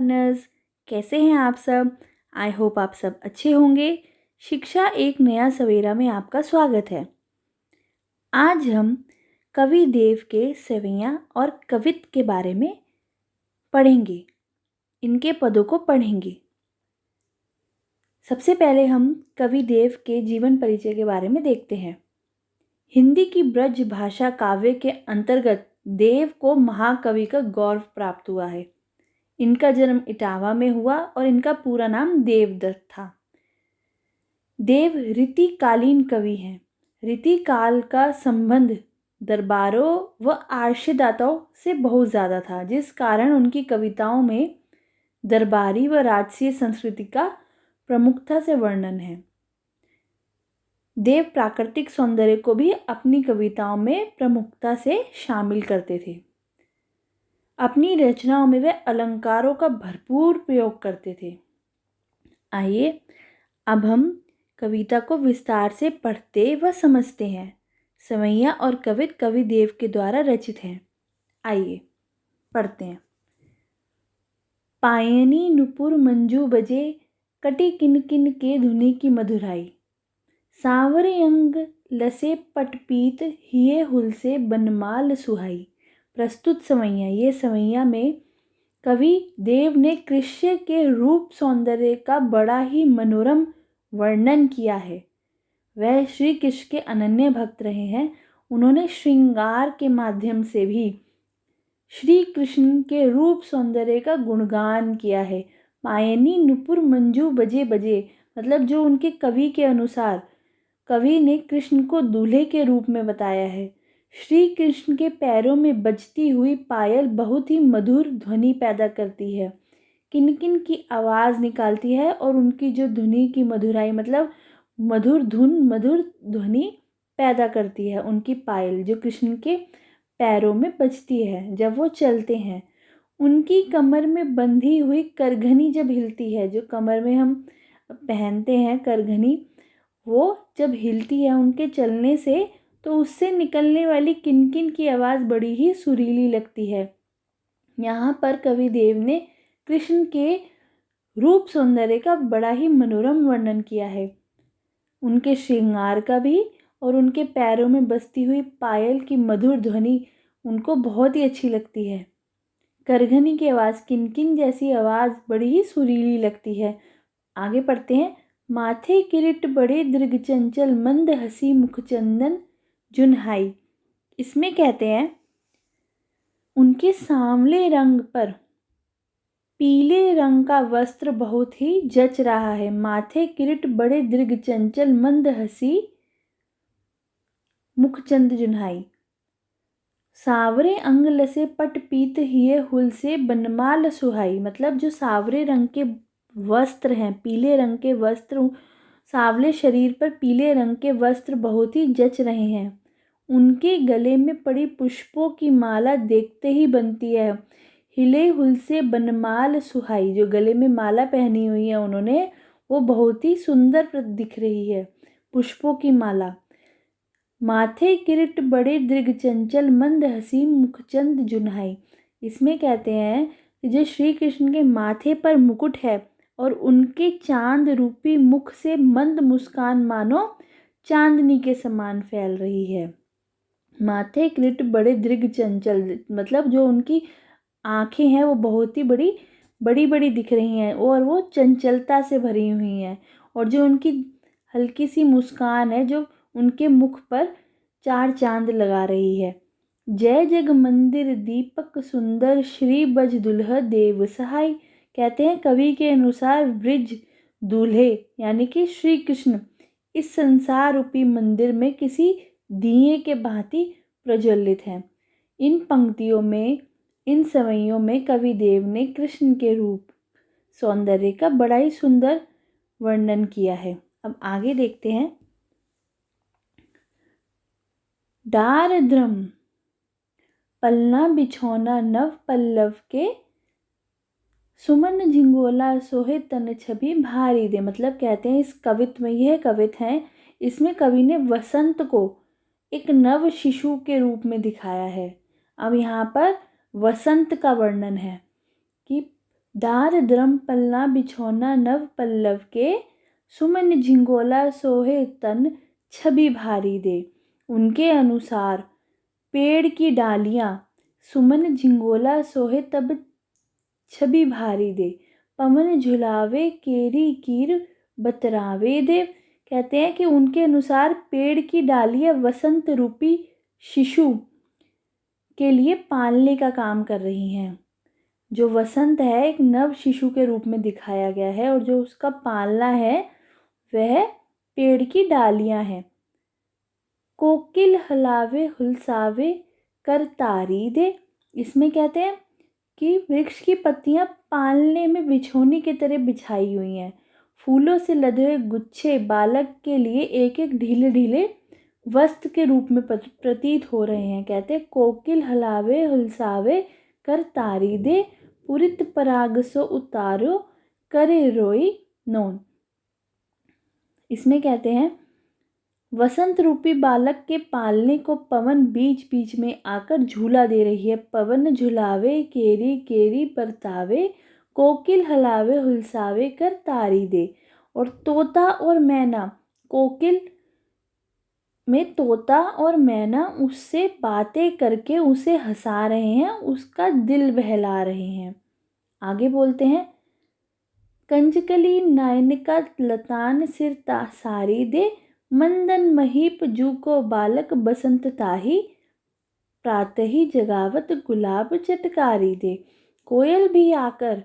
Learners, कैसे हैं आप सब। आई होप आप सब अच्छे होंगे। शिक्षा एक नया सवेरा में आपका स्वागत है। आज हम कवि देव के सवैया और कवित्त के बारे में पढ़ेंगे, इनके पदों को पढ़ेंगे। सबसे पहले हम कवि देव के जीवन परिचय के बारे में देखते हैं। हिंदी की ब्रज भाषा काव्य के अंतर्गत देव को महाकवि का गौरव प्राप्त हुआ है। इनका जन्म इटावा में हुआ और इनका पूरा नाम देवदत्त था। देव रीतिकालीन कवि हैं। रीतिकाल का संबंध दरबारों व आश्रयदाताओं से बहुत ज़्यादा था, जिस कारण उनकी कविताओं में दरबारी व राजसीय संस्कृति का प्रमुखता से वर्णन है। देव प्राकृतिक सौंदर्य को भी अपनी कविताओं में प्रमुखता से शामिल करते थे। अपनी रचनाओं में वे अलंकारों का भरपूर प्रयोग करते थे। आइए अब हम कविता को विस्तार से पढ़ते व समझते हैं। सवैया और कवित्त कवि देव के द्वारा रचित हैं। आइए पढ़ते हैं। पायनी नुपुर मंजू बजे, कटी किन किन के धुनि की मधुराई। सांवरे अंग लसे पटपीत, हिये हुल से बनमाल सुहाई। प्रस्तुत सवैया, ये सवैया में कवि देव ने कृष्ण के रूप सौंदर्य का बड़ा ही मनोरम वर्णन किया है। वह श्री कृष्ण के अनन्य भक्त रहे हैं। उन्होंने श्रृंगार के माध्यम से भी श्री कृष्ण के रूप सौंदर्य का गुणगान किया है। पायनी नुपुर मंजू बजे बजे, मतलब जो उनके कवि के अनुसार कवि ने कृष्ण को दूल्हे के रूप में बताया है। श्री कृष्ण के पैरों में बजती हुई पायल बहुत ही मधुर ध्वनि पैदा करती है, किनकिन की आवाज़ निकालती है, और उनकी जो धुनि की मधुराई मतलब मधुर धुन, मधुर ध्वनि पैदा करती है। उनकी पायल जो कृष्ण के पैरों में बजती है जब वो चलते हैं। उनकी कमर में बंधी हुई करघनी जब हिलती है, जो कमर में हम पहनते हैं करघनी, वो जब हिलती है उनके चलने से, तो उससे निकलने वाली किनकिन की आवाज़ बड़ी ही सुरीली लगती है। यहाँ पर कवि देव ने कृष्ण के रूप सौंदर्य का बड़ा ही मनोरम वर्णन किया है, उनके श्रृंगार का भी, और उनके पैरों में बजती हुई पायल की मधुर ध्वनि उनको बहुत ही अच्छी लगती है। करघनी की आवाज़, किनकिन जैसी आवाज़ बड़ी ही सुरीली लगती है। आगे पढ़ते हैं। माथे किरीट बड़े दीर्घ चंचल, मंद हसी मुख चंदन जुन्हाई। इसमें कहते हैं उनके सांवले रंग पर पीले रंग का वस्त्र बहुत ही जच रहा है। माथे किरीट बड़े दीर्घ चंचल, मंद हसी मुखचंद जुन्हाई। सावरे अंग लसे पट पीत, हिये हुल से बनमाल सुहाई। मतलब जो सावरे रंग के वस्त्र हैं, पीले रंग के वस्त्र, सावले शरीर पर पीले रंग के वस्त्र बहुत ही जच रहे हैं। उनके गले में पड़ी पुष्पों की माला देखते ही बनती है। हिले हुल से बनमाल सुहाई, जो गले में माला पहनी हुई है उन्होंने, वो बहुत ही सुंदर दिख रही है, पुष्पों की माला। माथे किरीट बड़े दीर्घ चंचल, मंद हसी मुखचंद जुन्हाई। इसमें कहते हैं कि जो श्री कृष्ण के माथे पर मुकुट है और उनके चांद रूपी मुख से मंद मुस्कान मानो चांदनी के समान फैल रही है। माथे किरीट बड़े दीर्घ चंचल, मतलब जो उनकी आँखें हैं वो बहुत ही बड़ी बड़ी दिख रही हैं और वो चंचलता से भरी हुई हैं, और जो उनकी हल्की सी मुस्कान है जो उनके मुख पर चार चांद लगा रही है। जय जग मंदिर दीपक सुंदर, श्री बज दुल्हा देव सहाय। कहते हैं कवि के अनुसार ब्रिज दूल्हे यानी कि श्री कृष्ण इस संसार रूपी मंदिर में किसी दिए के भांति प्रज्वलित हैं। इन पंक्तियों में, इन सवैयों में कवि देव ने कृष्ण के रूप सौंदर्य का बड़ा ही सुंदर वर्णन किया है। अब आगे देखते हैं। डार द्रम पलना बिछौना नव पल्लव के, सुमन झिंगोला सोहे तन छवि भारी दे। मतलब कहते हैं इस कवित्व में, यह कवित्व है, इसमें कवि ने वसंत को एक नव शिशु के रूप में दिखाया है। अब यहाँ पर वसंत का वर्णन है कि डार द्रम पलना बिछौना नव पल्लव के, सुमन झिंगोला सोहे तन छवि भारी दे। उनके अनुसार पेड़ की डालियाँ सुमन झिंगोला सोहे तब छवि भारी दे, पवन झुलावे केरी कीर बतरावे दे। कहते हैं कि उनके अनुसार पेड़ की डालियाँ वसंत रूपी शिशु के लिए पालने का काम कर रही हैं। जो वसंत है एक नव शिशु के रूप में दिखाया गया है और जो उसका पालना है वह पेड़ की डालियाँ हैं। कोकिल हलावे हुलसावे कर तारी दे। इसमें कहते हैं कि वृक्ष की पत्तियां पालने में बिछोने की तरह बिछाई हुई हैं। फूलों से लदे हुए गुच्छे बालक के लिए एक एक ढीले ढीले वस्त्र के रूप में प्रतीत हो रहे हैं। कहते हैं कोकिल हलावे हुलसावे कर तारी दे, पुरित पराग सो उतारो करे रोई नोन। इसमें कहते हैं वसंत रूपी बालक के पालने को पवन बीच बीच में आकर झूला दे रही है। पवन झुलावे केरी केरी बरतावे, कोकिल हलावे हुलसावे कर तारी दे। और तोता और मैना, कोकिल में तोता और मैना उससे बातें करके उसे हंसा रहे हैं, उसका दिल बहला रहे हैं। आगे बोलते हैं कंजकली नायनिका लतान सिर सारी दे, मंदन महीप जू को बालक बसंत ताही, प्रातः जगावत गुलाब चटकारी दे। कोयल भी आकर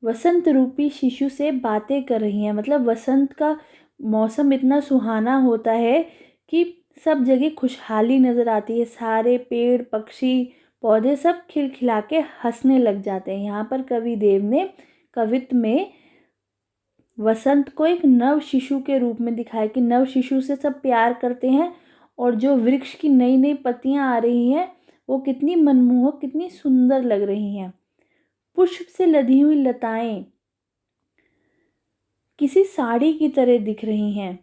वसंत रूपी शिशु से बातें कर रही हैं। मतलब वसंत का मौसम इतना सुहाना होता है कि सब जगह खुशहाली नज़र आती है। सारे पेड़ पक्षी पौधे सब खिलखिला के हंसने लग जाते हैं। यहाँ पर कवि देव ने कवित्व में वसंत को एक नव शिशु के रूप में दिखाया कि नव शिशु से सब प्यार करते हैं और जो वृक्ष की नई नई पत्तियां आ रही हैं वो कितनी मनमोहक कितनी सुंदर लग रही हैं। पुष्प से लदी हुई लताएं किसी साड़ी की तरह दिख रही हैं,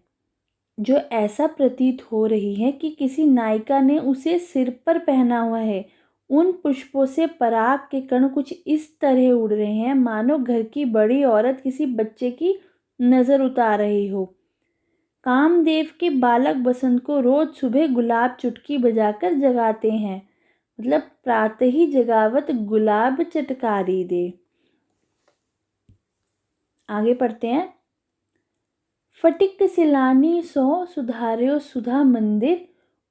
जो ऐसा प्रतीत हो रही है कि किसी नायिका ने उसे सिर पर पहना हुआ है। उन पुष्पों से पराग के कण कुछ इस तरह उड़ रहे हैं मानो घर की बड़ी औरत किसी बच्चे की नज़र उतार रही हो। कामदेव के बालक बसंत को रोज सुबह गुलाब चुटकी बजाकर जगाते हैं। मतलब प्रातः ही जगावत गुलाब चटकारी दे। आगे पढ़ते हैं फटिक सिलानी सो सुधार्यो सुधा मंदिर,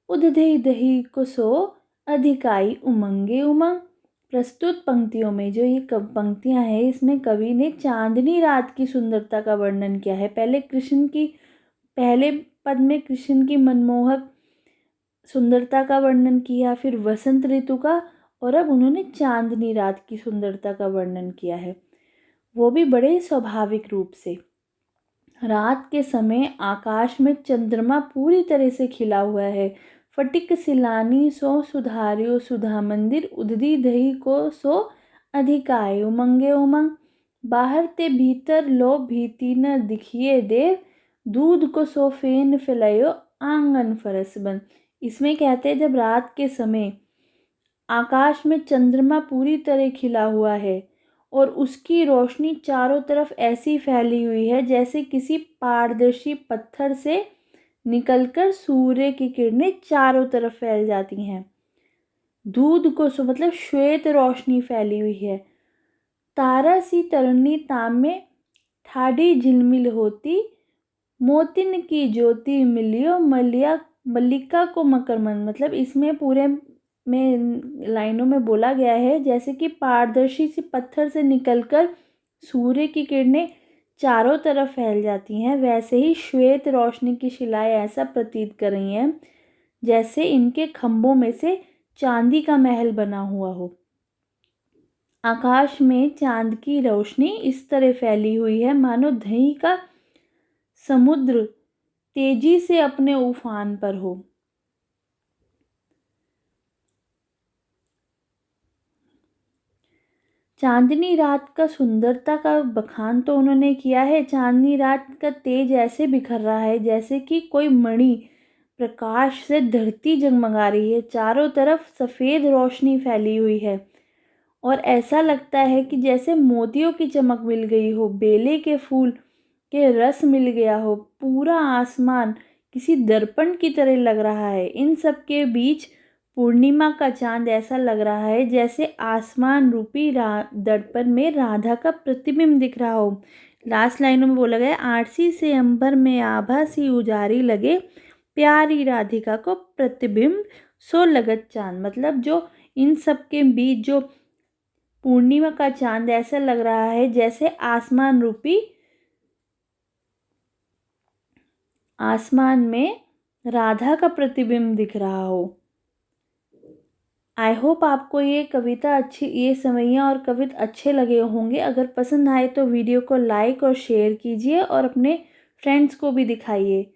उदधि दही को सो अधिकाई उमंगे उमंग। प्रस्तुत पंक्तियों में जो ये पंक्तियां हैं इसमें कवि ने चांदनी रात की सुंदरता का वर्णन किया है। पहले पद में कृष्ण की मनमोहक सुंदरता का वर्णन किया, फिर वसंत ऋतु का, और अब उन्होंने चांदनी रात की सुंदरता का वर्णन किया है, वो भी बड़े स्वाभाविक रूप से। रात के समय आकाश में चंद्रमा पूरी तरह से खिला हुआ है। फटिक सिलानी सो सुधार्यो सुधा मंदिर, उदधी दही को सो अधिकाय उमंगे उमंग। बाहर ते भीतर लो भीति न दिखिए देव, दूध को सो फेन फैलायो आंगन फरस बन। इसमें कहते हैं जब रात के समय आकाश में चंद्रमा पूरी तरह खिला हुआ है और उसकी रोशनी चारों तरफ ऐसी फैली हुई है जैसे किसी पारदर्शी पत्थर से निकलकर सूर्य की किरणें चारों तरफ फैल जाती हैं। दूध को सो मतलब श्वेत रोशनी फैली हुई है। तारा सी तरनी ताम में ठाडी झिलमिल होती, मोतिन की ज्योति मिलियो मल्लिका को मकरमंद। मतलब इसमें पूरे में लाइनों में बोला गया है जैसे कि पारदर्शी सी पत्थर से निकलकर सूर्य की किरणें चारों तरफ फैल जाती हैं, वैसे ही श्वेत रोशनी की शिलाएं ऐसा प्रतीत कर रही हैं जैसे इनके खंभों में से चांदी का महल बना हुआ हो। आकाश में चांद की रोशनी इस तरह फैली हुई है मानो दही का समुद्र तेजी से अपने उफान पर हो। चांदनी रात का सुंदरता का बखान तो उन्होंने किया है। चांदनी रात का तेज ऐसे बिखर रहा है जैसे कि कोई मणि प्रकाश से धरती जगमगा रही है। चारों तरफ सफ़ेद रोशनी फैली हुई है और ऐसा लगता है कि जैसे मोतियों की चमक मिल गई हो, बेले के फूल के रस मिल गया हो। पूरा आसमान किसी दर्पण की तरह लग रहा है। इन सब के बीच पूर्णिमा का चांद ऐसा लग रहा है जैसे आसमान रूपी दर्पण में राधा का प्रतिबिंब दिख रहा हो। लास्ट लाइनों में बोला गया, आरसी से अंबर में आभा सी उजारी लगे, प्यारी राधिका को प्रतिबिंब सो लगत चांद। मतलब जो इन सब के बीच जो पूर्णिमा का चांद ऐसा लग रहा है जैसे आसमान में राधा का प्रतिबिंब दिख रहा हो। आई होप आपको ये कविता ये सवैयाँ और कविता अच्छे लगे होंगे। अगर पसंद आए तो वीडियो को लाइक और शेयर कीजिए और अपने फ्रेंड्स को भी दिखाइए।